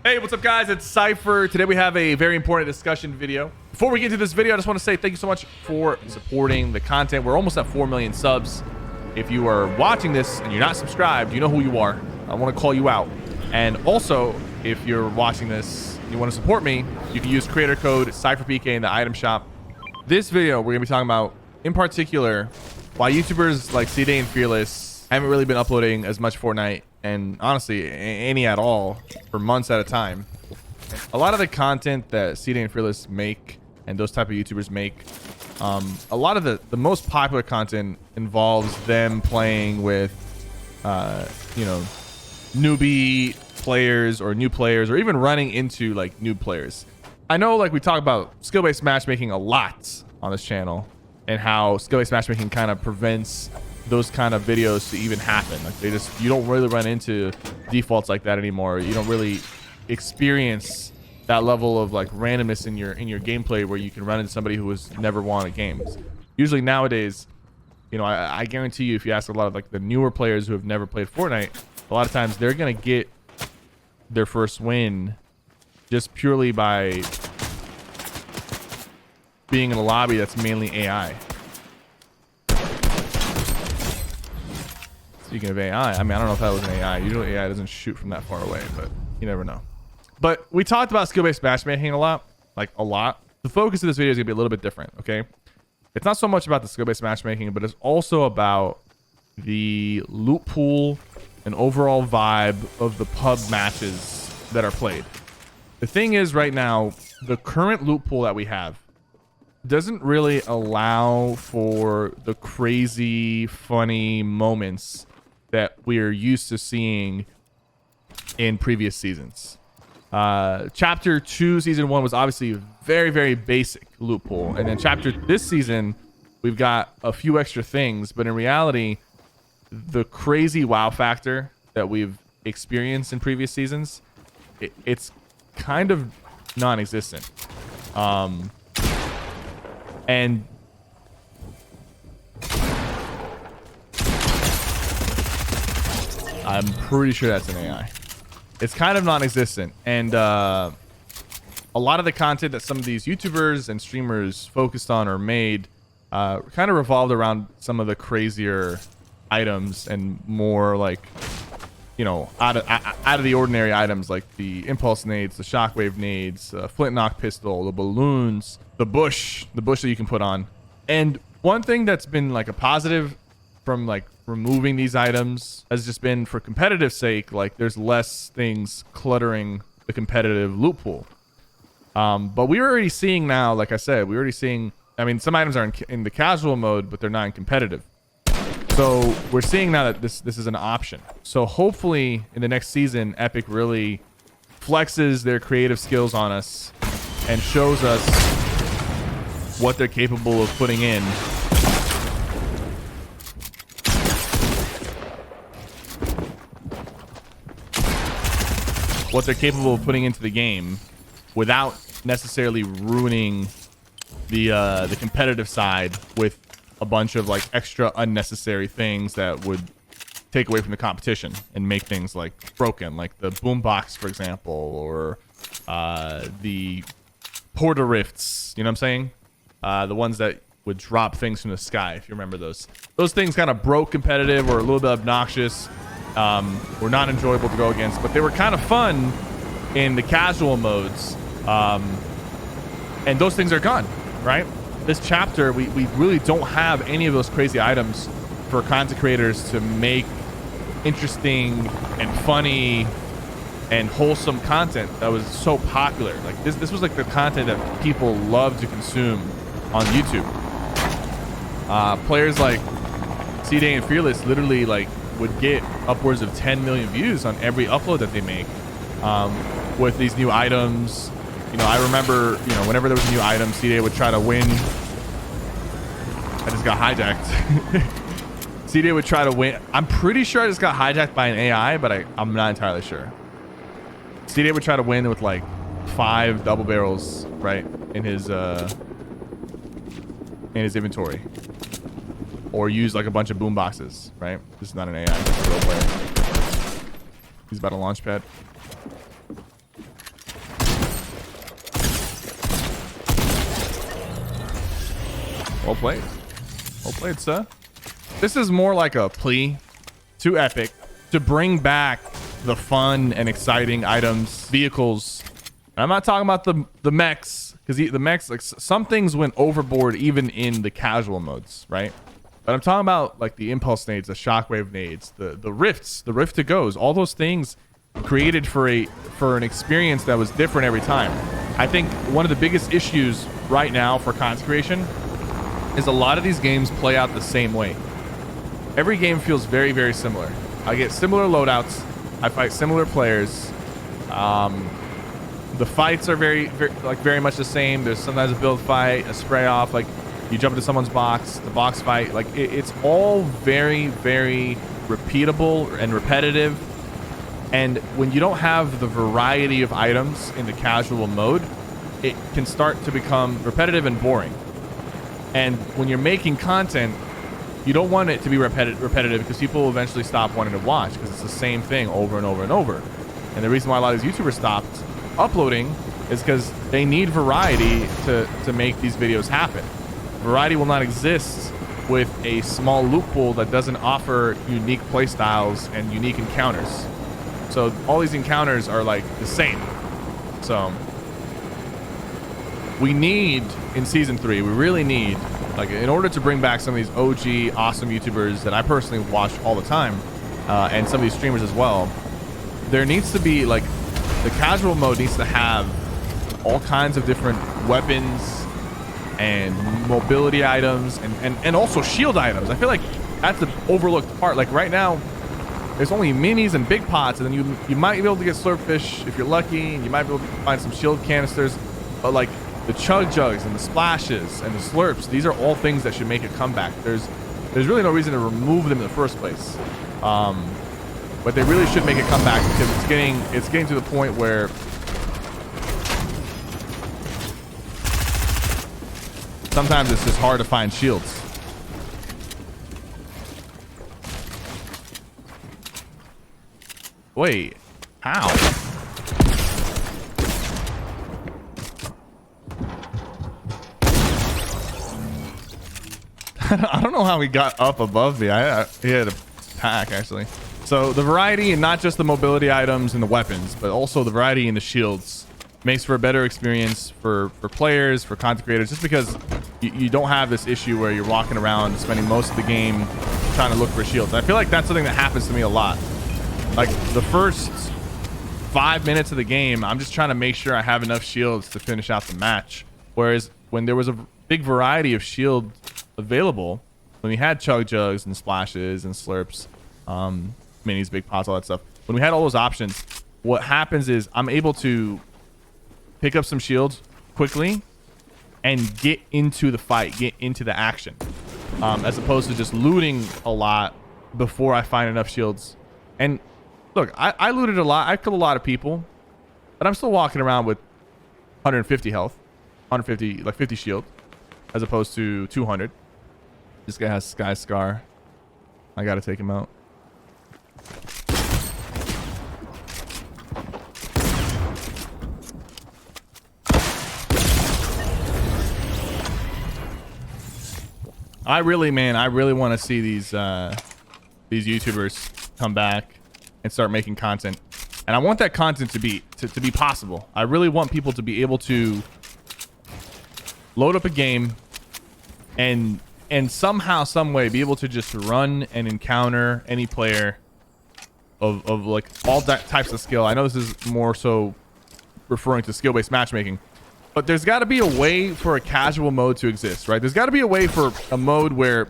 Hey, what's up guys? It's Cypher. Today we have a very important discussion video. Before we get to this video, I just want to say thank you so much for supporting the content. We're almost at 4 million subs. If you are watching this and you're not subscribed, you know who you are. I want to call you out. And also, if you're watching this and you want to support me, you can use creator code SypherPK in the item shop. This video, we're going to be talking about, in particular, why YouTubers like Ceeday and Fearless haven't really been uploading as much Fortnite, and honestly any at all, for months at a time. A lot of the content that Ceeday and Fearless make and those type of YouTubers make, a lot of the most popular content involves them playing with you know, newbie players or new players, or even running into like new players. I know, like, we talk about skill-based matchmaking a lot on this channel, and how skill-based matchmaking kind of prevents those kind of videos to even happen. Like, you don't really run into defaults like that anymore. You don't really experience that level of like randomness in your gameplay where you can run into somebody who has never won a game. Usually nowadays, you know, I guarantee you, if you ask a lot of like the newer players who have never played Fortnite, a lot of times they're gonna get their first win just purely by being in a lobby that's mainly AI. Speaking of AI, I mean, I don't know if that was an AI. Usually AI doesn't shoot from that far away, but you never know. But we talked about skill-based matchmaking a lot. The focus of this video is gonna be a little bit different, okay? It's not so much about the skill-based matchmaking, but it's also about the loot pool and overall vibe of the pub matches that are played. The thing is, right now, the current loot pool that we have doesn't really allow for the crazy, funny moments that we're used to seeing in previous seasons. Chapter 2 season 1 was obviously very, very basic loot pool, and then this season we've got a few extra things, but in reality the crazy wow factor that we've experienced in previous seasons, it's kind of non-existent. And I'm pretty sure that's an AI. It's kind of non-existent, and a lot of the content that some of these YouTubers and streamers focused on or made kind of revolved around some of the crazier items and more like, you know, out of the ordinary items, like the impulse nades, the shockwave nades, flint knock pistol, the balloons, the bush that you can put on. And one thing that's been like a positive from like removing these items has just been, for competitive sake, like there's less things cluttering the competitive loot pool. But we're already seeing now, like I said, I mean, some items are in the casual mode, but they're not in competitive. So we're seeing now that this is an option. So hopefully in the next season, Epic really flexes their creative skills on us and shows us what they're capable of putting in. What they're capable of putting into the game without necessarily ruining the competitive side with a bunch of like extra unnecessary things that would take away from the competition and make things like broken, like the boombox, for example, or the porta rifts. You know what I'm saying? The ones that would drop things from the sky, if you remember those. Those things kind of broke competitive, or a little bit obnoxious. Were not enjoyable to go against, but they were kind of fun in the casual modes. And those things are gone, right? This chapter, we really don't have any of those crazy items for content creators to make interesting and funny and wholesome content that was so popular. Like this was like the content that people love to consume on YouTube. Players like Ceeday and Fearless literally like would get upwards of 10 million views on every upload that they make, with these new items. You know, I remember, you know, whenever there was a new item, Ceeday would try to win. I just got hijacked. Ceeday would try to win. I'm pretty sure I just got hijacked by an AI, but I'm not entirely sure. Ceeday would try to win with like 5 double barrels, right, in his inventory, or use like a bunch of boom boxes, right? This is not an AI, this is a real player. He's about a launch pad. Well played. Well played, sir. This is more like a plea to Epic to bring back the fun and exciting items, vehicles. And I'm not talking about the mechs, because the mechs, like some things went overboard even in the casual modes, right? But I'm talking about like the impulse nades, the shockwave nades, the rifts, the rift to goes, all those things created for an experience that was different every time. I think one of the biggest issues right now for content creation is a lot of these games play out the same way. Every game feels very, very similar. I get similar loadouts. I fight similar players. The fights are very much the same. There's sometimes a build fight, a spray off, like you jump into someone's box, the box fight. Like it's all very, very repeatable and repetitive. And when you don't have the variety of items in the casual mode, it can start to become repetitive and boring. And when you're making content, you don't want it to be repetitive because people will eventually stop wanting to watch because it's the same thing over and over and over. And the reason why a lot of these YouTubers stopped uploading is because they need variety to make these videos happen. Variety will not exist with a small loot pool that doesn't offer unique playstyles and unique encounters. So all these encounters are like the same. So we need in season 3, we really need, like, in order to bring back some of these OG awesome YouTubers that I personally watch all the time, and some of these streamers as well, there needs to be like the casual mode needs to have all kinds of different weapons and mobility items and also shield items. I feel like that's the overlooked part. Like right now, there's only minis and big pots, and then you might be able to get slurpfish if you're lucky, and you might be able to find some shield canisters. But like the chug jugs and the splashes and the slurps, these are all things that should make a comeback. There's really no reason to remove them in the first place. But they really should make a comeback because it's getting to the point where sometimes it's just hard to find shields. Wait, how? I don't know how he got up above me. He had to attack actually. So the variety, and not just the mobility items and the weapons, but also the variety in the shields, makes for a better experience for players, for content creators, just because you don't have this issue where you're walking around spending most of the game trying to look for shields. I feel like that's something that happens to me a lot. Like the first 5 minutes of the game, I'm just trying to make sure I have enough shields to finish out the match. Whereas when there was a big variety of shield available, when we had chug jugs and splashes and slurps, minis, big pots, all that stuff, when we had all those options, what happens is I'm able to pick up some shields quickly and get into the fight, get into the action, as opposed to just looting a lot before I find enough shields. And look, I looted a lot. I killed a lot of people, but I'm still walking around with 150 health, 150, like 50 shield, as opposed to 200. This guy has Sky Scar. I gotta take him out. I really want to see these YouTubers come back and start making content, and I want that content to be possible. I really want people to be able to load up a game and somehow, some way, be able to just run and encounter any player of like all types of skill. I know this is more so referring to skill-based matchmaking, but there's got to be a way for a casual mode to exist, right? There's got to be a way for a mode where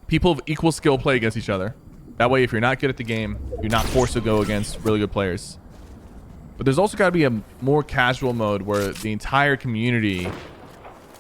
people of equal skill play against each other. That way, if you're not good at the game, you're not forced to go against really good players. But there's also got to be a more casual mode where the entire community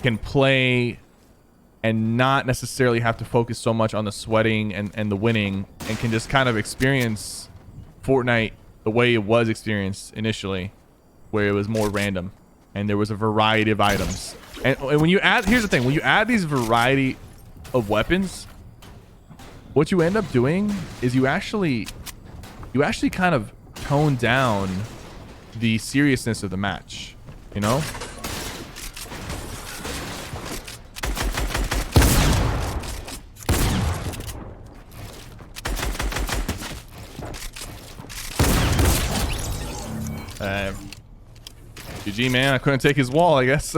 can play and not necessarily have to focus so much on the sweating and the winning, and can just kind of experience Fortnite the way it was experienced initially, where it was more random and there was a variety of items. And when you add, here's the thing, when you add these variety of weapons, what you end up doing is you actually kind of tone down the seriousness of the match, you know? GG, man. I couldn't take his wall, I guess.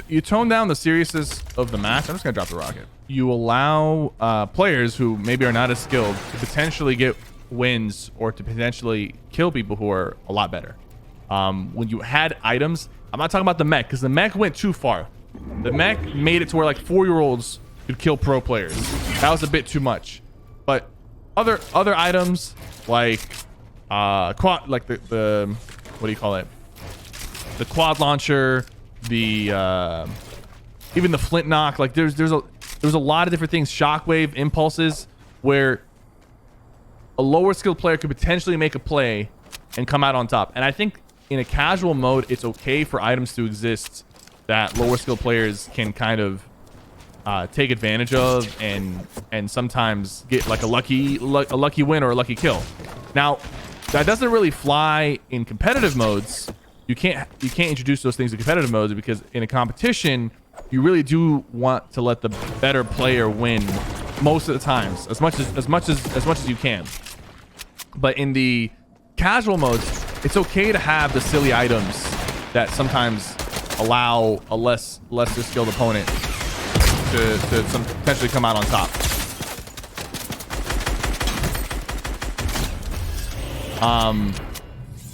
You tone down the seriousness of the match. I'm just gonna drop the rocket. You allow players who maybe are not as skilled to potentially get wins or to potentially kill people who are a lot better. When you had items, I'm not talking about the mech, because the mech went too far. The mech made it to where like 4-year-olds could kill pro players. That was a bit too much. But other items like quad, like the what do you call it? The quad launcher, the even the flint knock. Like there's a lot of different things. Shockwave, impulses, where a lower skilled player could potentially make a play and come out on top. And I think in a casual mode, it's okay for items to exist that lower skilled players can kind of take advantage of and sometimes get like a lucky win or a lucky kill. Now, that doesn't really fly in competitive modes. You can't introduce those things in competitive modes, because in a competition, you really do want to let the better player win most of the times, as much as you can. But in the casual modes, it's okay to have the silly items that sometimes allow a less skilled opponent to potentially come out on top.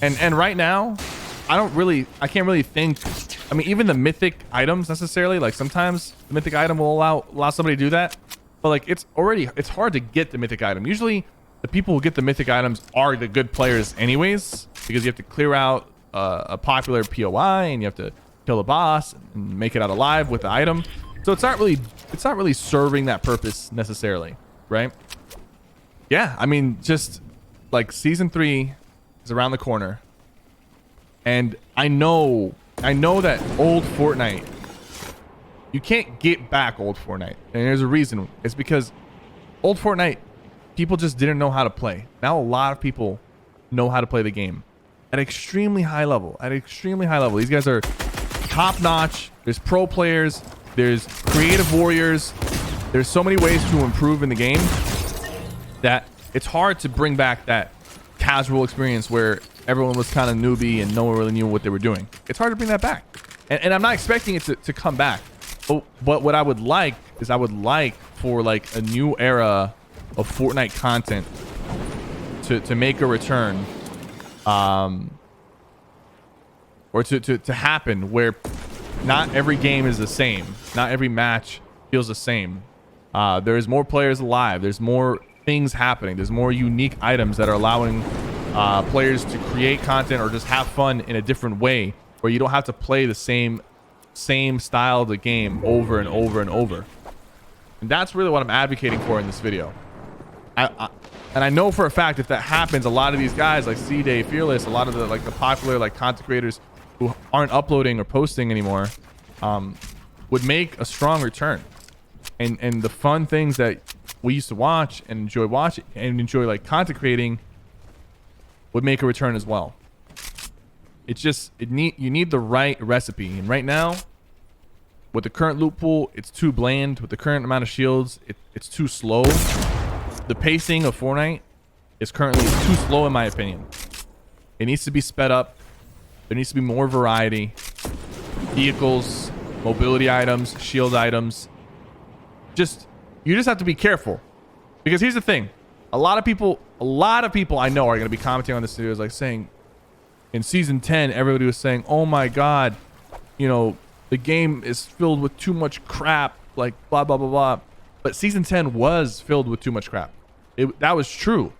And right now, I can't really think. I mean, even the mythic items necessarily, like sometimes the mythic item will allow somebody to do that, but like it's hard to get the mythic item. Usually the people who get the mythic items are the good players anyways, because you have to clear out a popular POI and you have to kill a boss and make it out alive with the item. So it's not really serving that purpose necessarily, right? Yeah, I mean, just like season 3 is around the corner, and I know that old Fortnite, you can't get back old Fortnite, and there's a reason. It's because old Fortnite, people just didn't know how to play. Now a lot of people know how to play the game at extremely high level. These guys are top notch. There's pro players, there's creative warriors, there's so many ways to improve in the game that it's hard to bring back that casual experience where everyone was kind of newbie and no one really knew what they were doing. It's hard to bring that back, and I'm not expecting it to come back. But what I would like is for like a new era of Fortnite content to make a return, or to happen, where not every game is the same, not every match feels the same. There's more players alive, there's more things happening, there's more unique items that are allowing players to create content or just have fun in a different way, where you don't have to play the same style of the game over and over and over. And that's really what I'm advocating for in this video. And I know for a fact if that happens, a lot of these guys like Ceeday, Fearless, a lot of the popular like content creators who aren't uploading or posting anymore would make a strong return. And the fun things that we used to watch and enjoy like content creating would make a return as well. It's just you need the right recipe, and right now with the current loot pool, it's too bland. With the current amount of shields, it's too slow. The pacing of Fortnite is currently too slow in my opinion. It needs to be sped up. There needs to be more variety. Vehicles, mobility items, shield items. You just have to be careful, because here's the thing. A lot of people I know are going to be commenting on this video, like saying in season 10, everybody was saying, oh my god, you know, the game is filled with too much crap, like blah blah blah blah. But season 10 was filled with too much crap. That was true.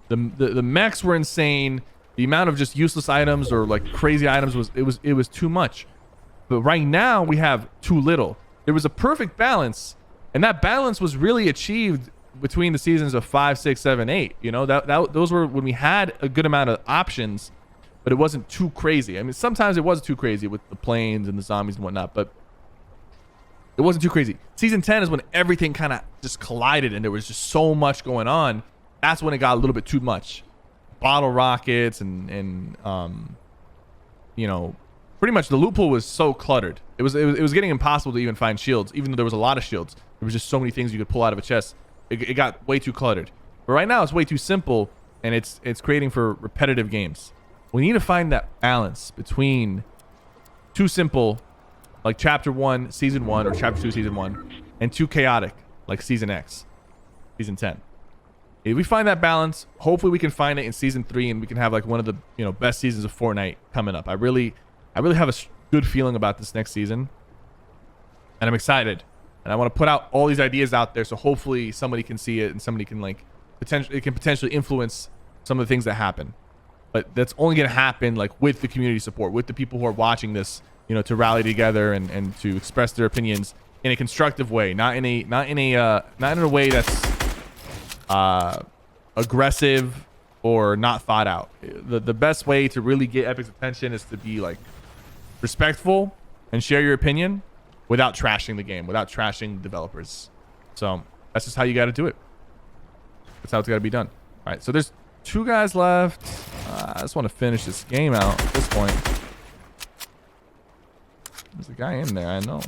The mechs were insane. The amount of just useless items or like crazy items was too much. But right now we have too little. There was a perfect balance, and that balance was really achieved between the seasons of 5, 6, 7, 8. You know, those were when we had a good amount of options, but it wasn't too crazy. I mean, sometimes it was too crazy with the planes and the zombies and whatnot, but it wasn't too crazy. Season 10 is when everything kind of just collided and there was just so much going on. That's when it got a little bit too much. Bottle rockets and you know, pretty much the loot pool was so cluttered. It was getting impossible to even find shields, even though there was a lot of shields. There was just so many things you could pull out of a chest. It got way too cluttered. But right now it's way too simple, and it's creating for repetitive games. We need to find that balance between too simple, like chapter 1, season 1, or chapter 2, season 1, and too chaotic, like season X, season 10. If we find that balance, hopefully we can find it in season 3, and we can have like one of the best seasons of Fortnite coming up. I really have a good feeling about this next season, and I'm excited. And I want to put out all these ideas out there, so hopefully somebody can see it and somebody can potentially influence some of the things that happen. But that's only going to happen like with the community support, with the people who are watching this, to rally together and to express their opinions in a constructive way, not in a way that's aggressive or not thought out. The best way to really get Epic's attention is to be like respectful and share your opinion without trashing the game, without trashing developers. So that's just how you got to do it. That's how it's got to be done. All right, so there's 2 guys left. I just want to finish this game out at this point. There's a guy in there, I know.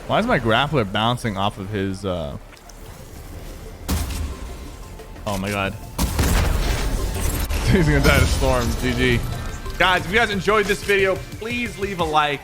Why is my grappler bouncing off of his oh my god. He's gonna die to storm. GG. Guys, if you guys enjoyed this video, please leave a like.